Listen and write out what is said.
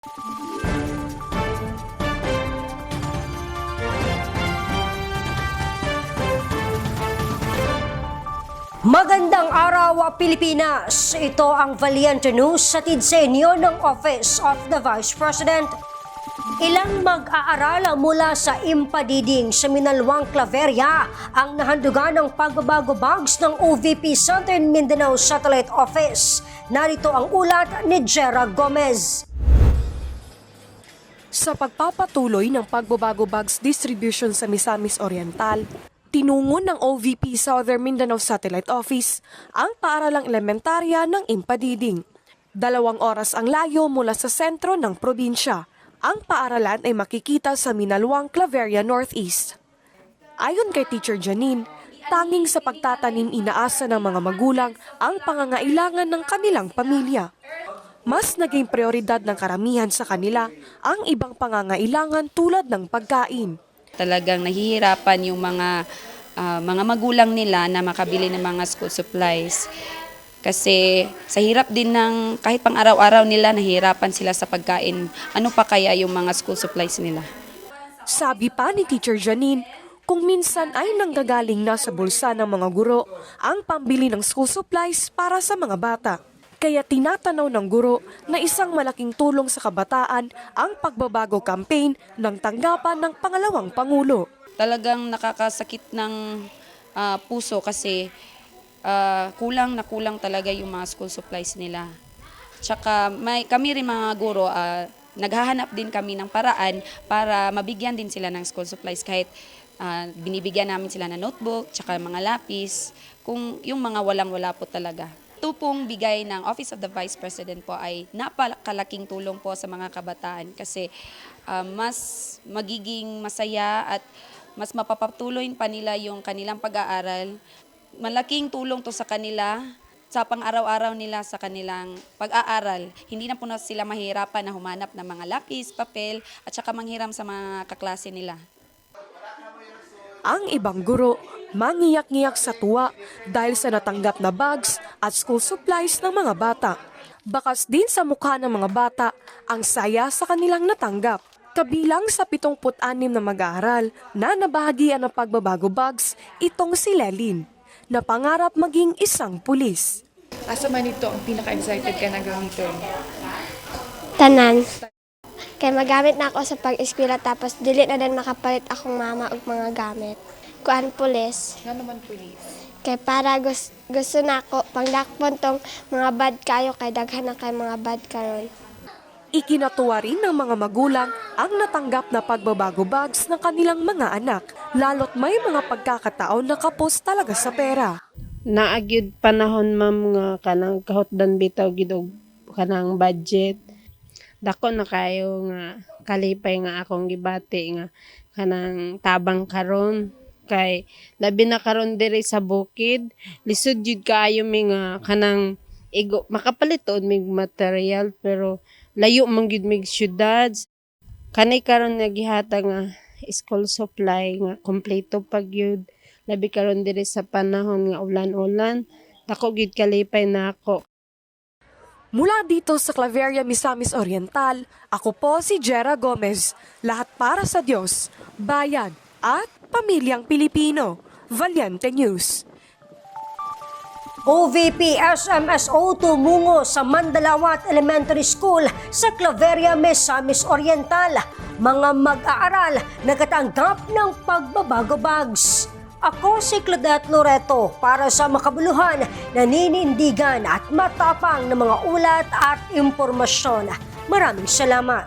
Magandang araw, Pilipinas! Ito ang Valiente News sa sa inyo ng Office of the Vice President. Ilang mag-aaral mula sa Impadiding sa Minalwang, Claveria ang nahandugan ng pagbabago bags ng OVP Southern Mindanao Satellite Office. Narito ang ulat ni Jera Gomez. Sa pagpapatuloy ng pagbabago bags distribution sa Misamis Oriental, tinungo ng OVP Southern Mindanao Satellite Office ang paaralang elementarya ng Impadiding. 2 oras ang layo mula sa sentro ng probinsya. Ang paaralan ay makikita sa Minalwang, Claveria Northeast. Ayon kay Teacher Janine, tanging sa pagtatanim inaasa ng mga magulang ang pangangailangan ng kanilang pamilya. Mas naging prioridad ng karamihan sa kanila ang ibang pangangailangan tulad ng pagkain. Talagang nahihirapan yung mga magulang nila na makabili ng mga school supplies. Kasi sa hirap din ng kahit pang araw-araw nila, nahihirapan sila sa pagkain. Ano pa kaya yung mga school supplies nila? Sabi pa ni Teacher Janine, kung minsan ay nanggagaling na sa bulsa ng mga guro ang pambili ng school supplies para sa mga bata. Kaya tinatanaw ng guro na isang malaking tulong sa kabataan ang pagbabago campaign ng tanggapan ng pangalawang Pangulo. Talagang nakakasakit ng puso kasi kulang na kulang talaga yung mga school supplies nila. Tsaka kami rin mga guro, naghahanap din kami ng paraan para mabigyan din sila ng school supplies kahit binibigyan namin sila ng notebook, tsaka mga lapis, kung yung mga walang-wala po talaga. Ito pong bigay ng Office of the Vice President po ay napakalaking tulong po sa mga kabataan kasi mas magiging masaya at mas mapapatuloy pa nila yung kanilang pag-aaral. Malaking tulong to sa kanila, sa pang-araw-araw nila sa kanilang pag-aaral. Hindi na po na sila mahirapan na humanap ng mga lapis, papel at saka manghiram sa mga kaklase nila. Ang ibang guro, mangiyak-ngiyak sa tuwa dahil sa natanggap na bags at school supplies ng mga bata. Bakas din sa mukha ng mga bata ang saya sa kanilang natanggap. Kabilang sa 76 na mag-aaral na nabahagian ng pagbabago bags, itong si Lelin, na pangarap maging isang pulis. Asa man ito ang pinaka-excited ka na gamitin? Tanan. Kaya magamit na ako sa pag-eskwela tapos dili na din makapalit akong mama og mga gamit. Kuan pulis. Nga naman pulis. Kaya para gusto na ako pangdakpon tong mga bad kayo kay daghan na kay mga bad karon. Ikinatuwa rin ng mga magulang ang natanggap na pagbabago bags ng kanilang mga anak, lalo't may mga pagkakataon na kapos talaga sa pera. Naagyud panahon ma'am nga kanang kahutdan bitaw gid og kanang budget. Dako na kayo nga kalipay nga akong gibati nga kanang tabang karon kay labi na karon diri sa bukid lisod jud kaayo mi nga kanang igo makapaliton mig material pero layo man gyud mig syudad. Kanay karon nga gihatag nga school supply nga kompleto pa gyud labi karon diri sa panahon nga ulan-ulan dako gyud kalipay na ako. Mula dito sa Claveria, Misamis Oriental, ako po si Jera Gomez. Lahat para sa Diyos, bayan at pamilyang Pilipino. Valiente News. OVP SMSO tumungo sa Mandalawat Elementary School sa Claveria, Misamis Oriental. Mga mag-aaral nagkatanggap ng pagbabago bags. Ako si Claudette Loreto para sa makabuluhan, naninindigan at matapang na mga ulat at impormasyon. Maraming salamat.